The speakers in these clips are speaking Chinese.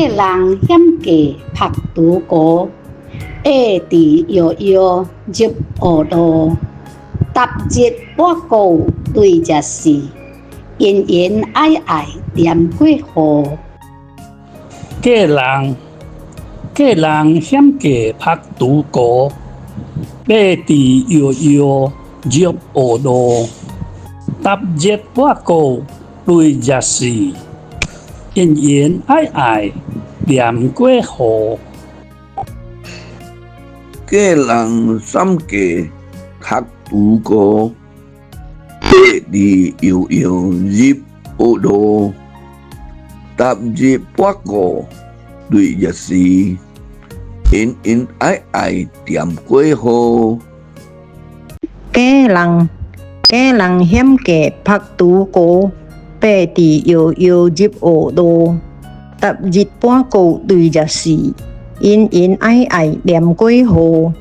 人險駕曝拄高，下地搖搖入學路。踏入我國對食時，恩恩愛愛念過河。個人險駕曝拄高，下地搖搖入學路。踏入我國對食時，恩恩愛愛念過河。個人險駕曝拄高，下地搖搖入學路。踏入我國對食時，恩恩愛愛念過河。個人險駕曝拄高，下地搖搖入學路。踏入我國對食時，恩恩愛愛念過河。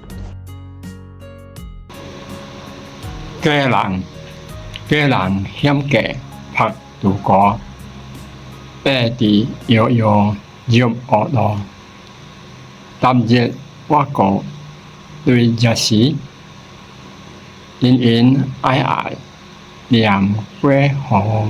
個人險駕曝拄高，下地搖搖入學路。踏入我國對食時，恩恩愛愛念過河。